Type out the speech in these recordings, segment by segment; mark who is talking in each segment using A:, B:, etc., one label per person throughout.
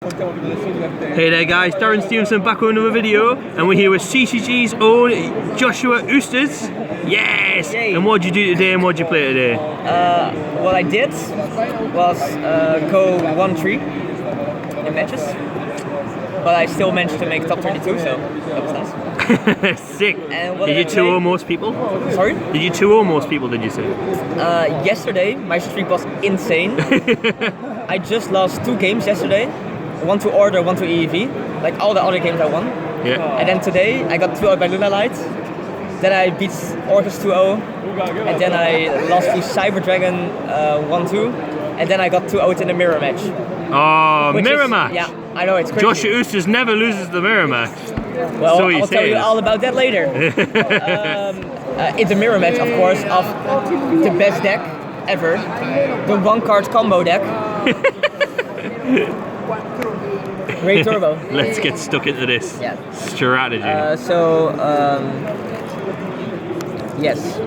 A: Hey there guys, Darren Stevenson back with another video, and we're here with CCG's own Joshua Oosters. Yes!
B: Yay.
A: And what did you do today and what did you play today?
B: What I did was go 1-3 in matches, but I still managed to make top 32, so that was nice.
A: Sick!
B: And what
A: Did you
B: I
A: 2-0 most people?
B: Sorry?
A: Did you 2-0 most people, did you say?
B: Yesterday, my streak was insane. I just lost 2 games yesterday. 1 to Order, 1 to EEV. Like all the other games I won.
A: Yeah.
B: And then today, I got 2-0 by Luna Light. Then I beat Orcus 2-0. And then I lost to Cyber Dragon 1-2. And then I got 2-0 in the mirror match.
A: Oh, mirror match!
B: Yeah, I know, it's crazy.
A: Joshua Oosters never loses the mirror match.
B: Well,
A: So
B: I'll tell you all about that later. It's a mirror match, of course, of the best deck ever. The 1-card combo deck. Ray Turbo.
A: Let's get stuck into this strategy.
B: Yes.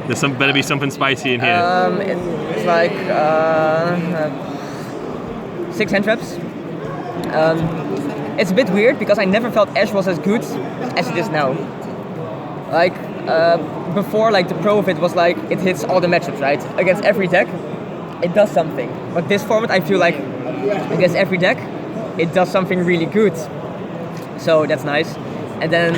A: There's better be something spicy in here.
B: It's like 6 hand traps. It's a bit weird because I never felt Ash was as good as it is now. Like before, like the pro of it was like it hits all the matchups, right? Against every deck, it does something. But this format, I feel like against every deck, it does something really good. So that's nice. And then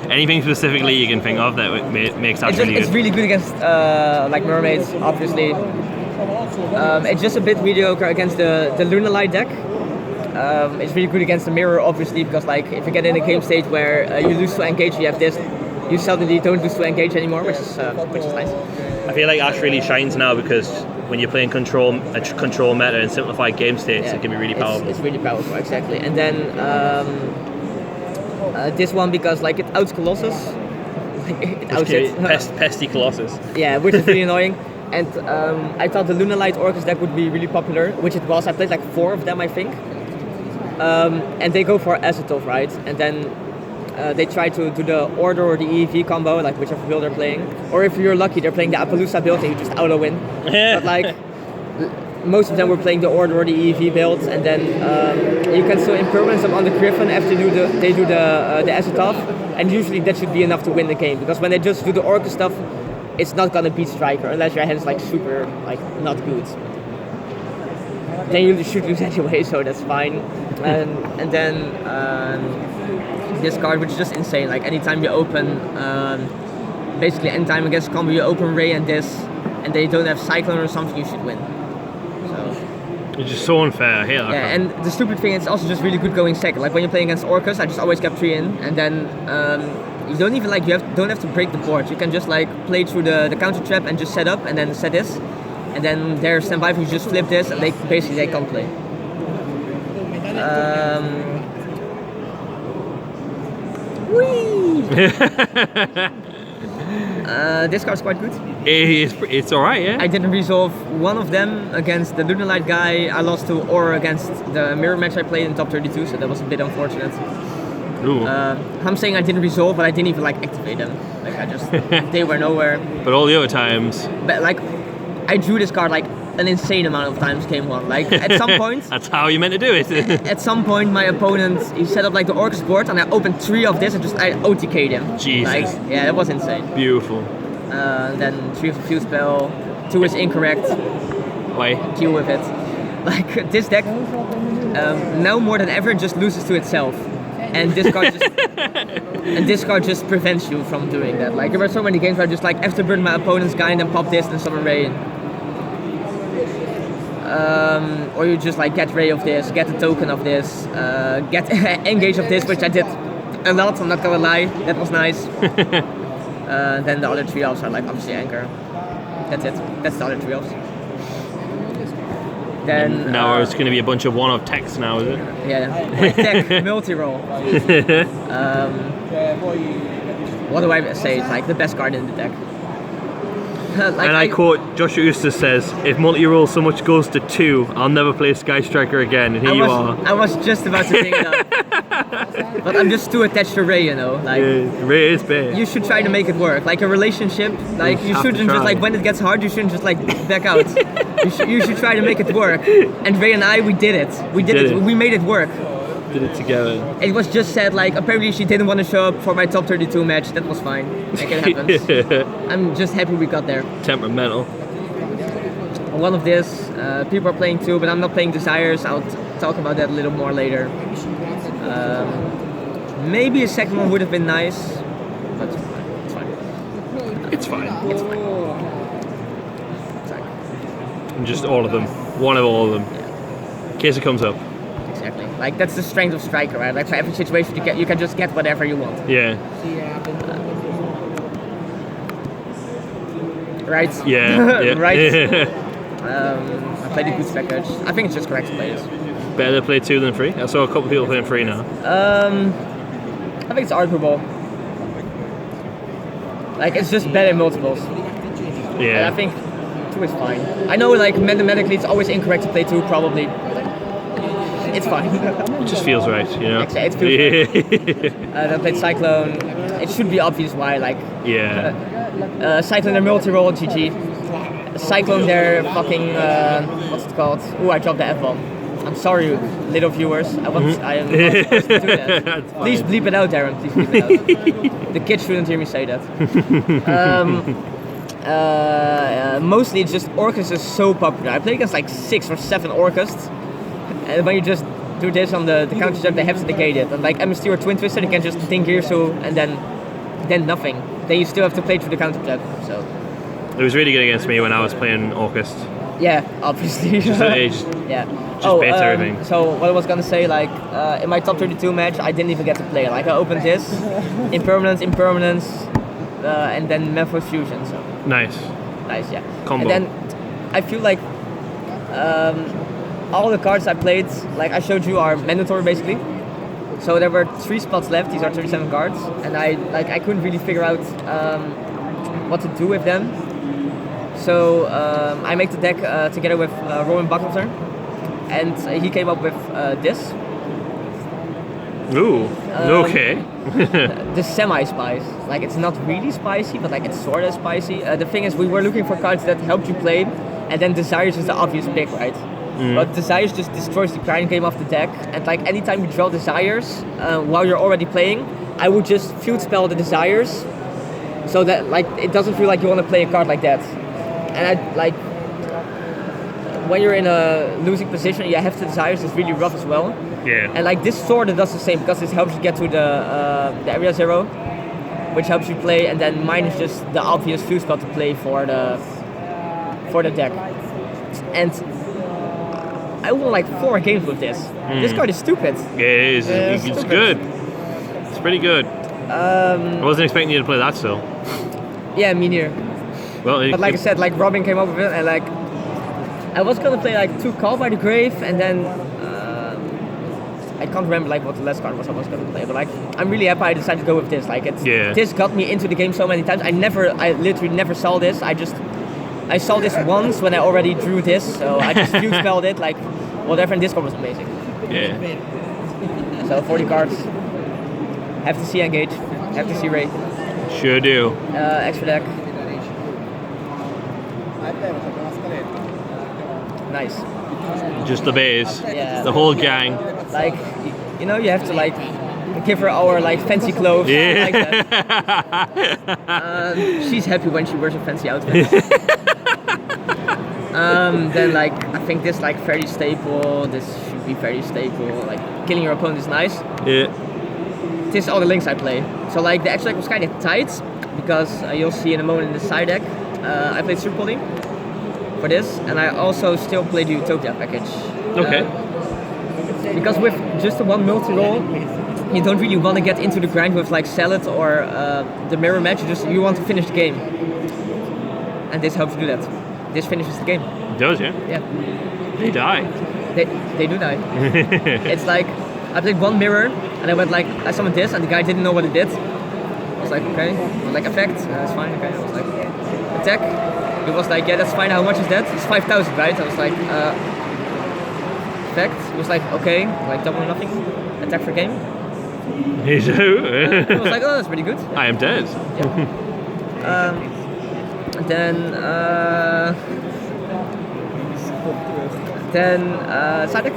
A: anything specifically you can think of that makes that really good?
B: It's really good against like mermaids, obviously. It's just a bit mediocre against the Luna Light deck. It's really good against the mirror, obviously, because like if you get in a game stage where you lose to engage, you have this, you suddenly don't lose to engage anymore, which is nice.
A: I feel like Ash really shines now because when you're playing control meta and simplified game states, it can be really powerful.
B: It's really powerful, exactly. And then this one, because like it outs Colossus, like it outs it.
A: Pesty Colossus.
B: Yeah, which is really annoying. And I thought the Luna Light Orcus deck would be really popular, which it was. I played like 4 of them, I think. And they go for Azatov, right? And then they try to do the Order or the EEV combo, like whichever build they're playing. Or if you're lucky, they're playing the Appaloosa build and you just auto-win. But like, most of them were playing the Order or the EEV builds, and then you can still impermanence them on the Griffin after they do the Azatov, and usually that should be enough to win the game, because when they just do the Orcus stuff, it's not gonna beat Striker unless your hand is like super like not good. Then you should lose anyway, so that's fine. And then this card, which is just insane. Like anytime you open, basically anytime against combo, you open Ray and this, and they don't have Cyclone or something, you should win. So
A: it's just so unfair. Here.
B: Yeah, and the stupid thing, it's also just really good going second. Like when you're playing against Orcus, I just always kept 3 in, and then you don't even like don't have to break the board. You can just like play through the counter trap and just set up and then set this, and then their standby, you just flip this, and they can't play. This card's quite good.
A: It's alright, yeah?
B: I didn't resolve one of them against the Luna Light guy. I lost to Aura against the mirror match I played in top 32, so that was a bit unfortunate. I'm saying I didn't resolve, but I didn't even like activate them. Like I just, they were nowhere.
A: But all the other times.
B: But like, I drew this card like an insane amount of times game 1. Like at some point.
A: That's how you meant to do it.
B: At some point, my opponent, he set up like the Orcus board, and I opened 3 of this and just I OTK'd him.
A: Jesus.
B: Like, yeah, that was insane.
A: Beautiful.
B: Then 3 of the fuse spell, 2 is incorrect.
A: Why?
B: Deal with it. Like this deck, now more than ever, just loses to itself. And this card just prevents you from doing that. Like there were so many games where I just like afterburn my opponent's guy and then pop this and summon Ray. Or you just like get Ray of this, get a token of this, get engage of this, which I did a lot, I'm not gonna lie, that was nice. Then the other 3 elves are like obviously Anchor. That's it, that's the other 3 elves. Then
A: now it's going to be a bunch of one-off text now, is it?
B: Yeah, deck multi-roll. What do I say? It's like the best card in the deck.
A: And I quote, Joshua Oosters says, if multi-roll so much goes to 2, I'll never play Sky Striker again. And here you are.
B: I was just about to bring it up. But I'm just too attached to Ray, you know. Like,
A: yeah, Ray is bad.
B: You should try to make it work. Like a relationship, like you shouldn't just like when it gets hard, you shouldn't just like back out. you should try to make it work. And Ray and I, we did it. We did it. We made it work.
A: Did it together.
B: It was just said like apparently she didn't want to show up for my top 32 match. That was fine. Like it happens. I'm just happy we got there.
A: Temperamental.
B: One of this, people are playing too, but I'm not playing Desires. I'll talk about that a little more later. Maybe a second one would have been nice, but it's fine.
A: It's fine.
B: It's fine. It's fine.
A: And just all of them. One of all of them.
B: Yeah.
A: In case it comes up.
B: Exactly. Like that's the strength of Striker, right? Like for every situation you can just get whatever you want.
A: Yeah.
B: Right?
A: Yeah.
B: Right? I played a good package. I think it's just correct to play this.
A: Better to play 2 than 3? I saw a couple of people playing 3 now.
B: I think it's arguable. Like it's just better in multiples.
A: Yeah.
B: And I think 2 is fine. I know like mathematically it's always incorrect to play 2 probably. It's fine.
A: It just feels right, you know?
B: Exactly, it feels right. I played Cyclone. It should be obvious why, like...
A: Yeah.
B: Cyclone, their multi-roll, GG. Cyclone, their fucking... what's it called? Ooh, I dropped the F-bomb. I'm sorry, little viewers. I am not supposed to do that. Please bleep it out, Darren. Please bleep it out. The kids shouldn't hear me say that. Mostly it's just Orcus is so popular. I play against like 6 or 7 Orcus. And when you just do this on the counter jump, they have to negate it. And like MST or Twin Twister, you can just think here so and then nothing. Then you still have to play through the counter jump. So
A: it was really good against me when I was playing Orcust.
B: Yeah, obviously.
A: Just
B: yeah.
A: Just bits everything.
B: So what I was gonna say, like in my top 32 match, I didn't even get to play. Like I opened this, Impermanence, and then Memphis Fusion. So
A: nice,
B: yeah.
A: Combo.
B: And then I feel like all the cards I played, like I showed you, are mandatory basically. So there were 3 spots left. These are 37 cards, and I couldn't really figure out what to do with them. So I made the deck together with Rowan Buckleton, and he came up with this.
A: Ooh, okay.
B: The semi-spice. Like it's not really spicy, but like it's sort of spicy. The thing is, we were looking for cards that helped you play, and then Desires is the obvious pick, right? But Desires just destroys the grind game off the deck, and like anytime you draw Desires while you're already playing, I would just field spell the Desires, so that like it doesn't feel like you want to play a card like that. And I like when you're in a losing position, you have the Desires is really rough as well.
A: Yeah.
B: And like this sort of does the same because this helps you get to the area 0, which helps you play, and then mine is just the obvious field spell to play for the deck. And I won like 4 games with this. This card is stupid.
A: Yeah, it is. It's
B: stupid.
A: good. It's pretty good. I wasn't expecting you to play that still.
B: Yeah, me neither.
A: Well,
B: But like I said, like Robin came up with it, and like I was gonna play like 2 Call by the Grave, and then I can't remember like what the last card was I was gonna play. But like I'm really happy I decided to go with this. Like this got me into the game so many times. I literally never saw this. I saw this once when I already drew this, so I just field spelled it, like whatever, and this card was amazing.
A: Yeah.
B: So 40 cards. Have to see Engage. Have to see Ray.
A: Sure do.
B: Extra deck. Nice.
A: Just the base.
B: Yeah.
A: The whole gang.
B: Like, you know, you have to like give her our like fancy clothes.
A: Yeah.
B: Like that. She's happy when she wears a fancy outfit. Then like I think this like fairly staple. This should be fairly staple. Like killing your opponent is nice.
A: Yeah.
B: This is all the links I play. So like the extra deck was kind of tight because you'll see in a moment in the side deck. I played Super Poly for this, and I also still play the Utopia package.
A: Okay.
B: Because with just the 1 multi-roll, you don't really want to get into the grind with like Salad or the mirror match. You want to finish the game, and this helps you do that. This finishes the game.
A: It does, yeah.
B: Yeah.
A: They die.
B: They do die. It's like I played 1 mirror, and I went like I summoned this, and the guy didn't know what it did. I was like, okay. I was like effect, it's fine. Okay. I was like attack. He was like, yeah, that's fine. How much is that? It's 5,000, right? I was like, fact. He was like, okay, like double or nothing. Attack for game.
A: Me too.
B: I was like, oh, that's pretty good.
A: I am dead.
B: Then Sadek.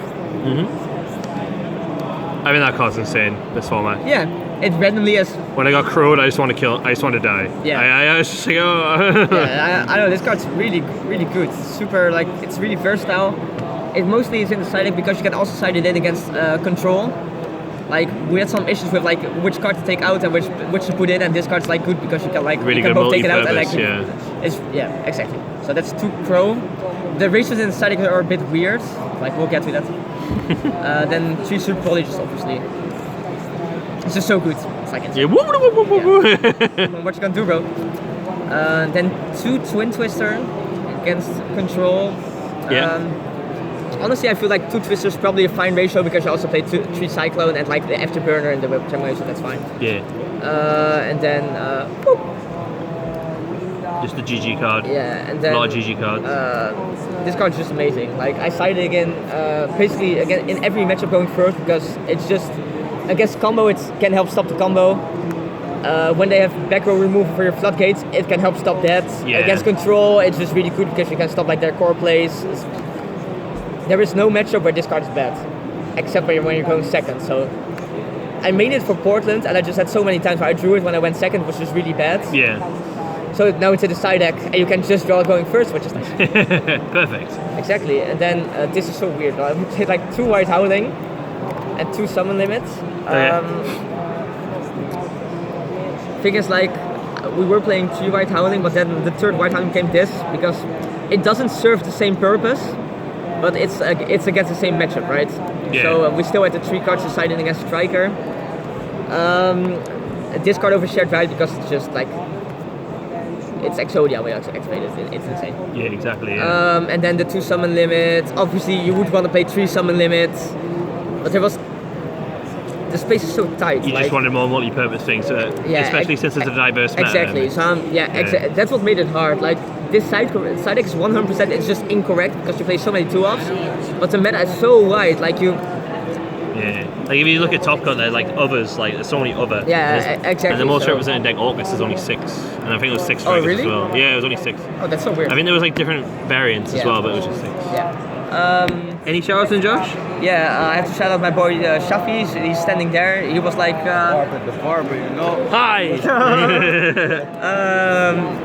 A: I mean, that card's insane, this format.
B: Yeah, it randomly has.
A: When I got crowed, I just want to kill, I just want to die.
B: Yeah.
A: I was just like, oh.
B: Yeah, I know, this card's really, really good. Super, like, it's really versatile. It mostly is in the side deck because you can also side it in against control. Like, we had some issues with like which card to take out and which to put in, and this card's like good because you can like
A: really
B: you can
A: good
B: both take it out and like
A: multi-purpose,
B: yeah, exactly. So that's 2 pro. The ratios in the side deck are a bit weird. Like, we'll get to that. Then 3 super polyges, obviously. It's just so good. It's like
A: Yeah.
B: what you gonna do, bro? Then 2 twin twister against control. Honestly, I feel like 2 twisters probably a fine ratio because you also play 3 cyclone and like the afterburner and the whip termination. So that's fine.
A: Yeah.
B: And then
A: Just the GG card.
B: yeah, and then
A: A lot of GG cards.
B: this card's just amazing. Like, I sided again, basically again in every matchup going first because it's just against combo it can help stop the combo. When they have back row removal for your floodgates, it can help stop that.
A: Yeah.
B: Against control, it's just really good because you can stop like their core plays. There is no matchup where this card is bad, except when you're going second. So I made it for Portland, and I just had so many times where I drew it when I went second, which was really bad.
A: Yeah.
B: So now it's in the side deck, and you can just draw it going first, which is nice.
A: Perfect.
B: Exactly. And then this is so weird. I played like 2 White Howling and 2 summon limits. Thing is, like, we were playing 3 White Howling, but then the 3rd White Howling came this because it doesn't serve the same purpose. But it's against the same matchup, right?
A: Yeah.
B: So we still had the 3 cards decided against Striker. This card overshared right because it's just like it's Exodia way to activate it. It's insane.
A: Yeah, exactly. Yeah.
B: And then the 2 summon limits. Obviously, you would want to play 3 summon limits, but the space is so tight.
A: You just wanted more multi-purpose things, especially since it's a diverse meta.
B: Exactly. So that's what made it hard. Like, this side deck is 100%. It's just incorrect because you play so many 2-offs, but the meta is so wide. Like, you.
A: Yeah. Like, if you look at top cut, there's like others. Like, there's so many other.
B: Yeah, exactly.
A: And the most represented deck Orcus is only 6, and I think it was 6 strikers
B: really?
A: as well. Yeah, it was only 6.
B: Oh, that's so weird.
A: I mean, there was like different variants as well, but it was just 6.
B: Yeah.
A: Any shout-outs in, Josh?
B: Yeah, I have to shout out my boy Shafi. He's standing there. He was like.
C: The barber, you know.
A: Hi!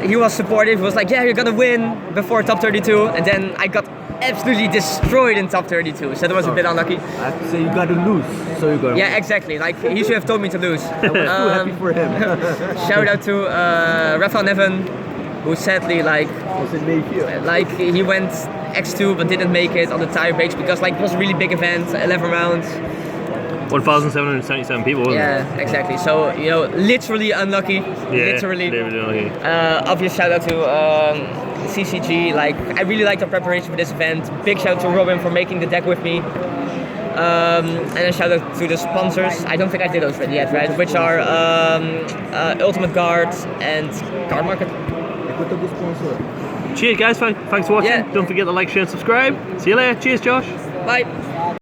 B: He was supportive. He was like, yeah, you're gonna win before top 32. And then I got absolutely destroyed in top 32. So that was a bit unlucky.
C: I have to say you gotta lose, so you gotta.
B: Yeah, exactly. Like, he should have told me to lose.
C: I was too happy for him.
B: Shout out to Rafael Neven, who sadly he went X2 but didn't make it on the tire breaks because like it was a really big event, 11 rounds.
A: 1,777 people, wasn't it?
B: Yeah, exactly. So, you know, literally unlucky.
A: Yeah,
B: literally.
A: unlucky.
B: Obvious shout out to CCG. Like, I really liked the preparation for this event. Big shout out to Robin for making the deck with me. And a shout out to the sponsors. I don't think I did those yet, right? Which are Ultimate Guard and Card Market.
A: Cheers, guys. Thanks for watching.
B: Yeah.
A: Don't forget to like, share, and subscribe. See you later. Cheers, Josh.
B: Bye.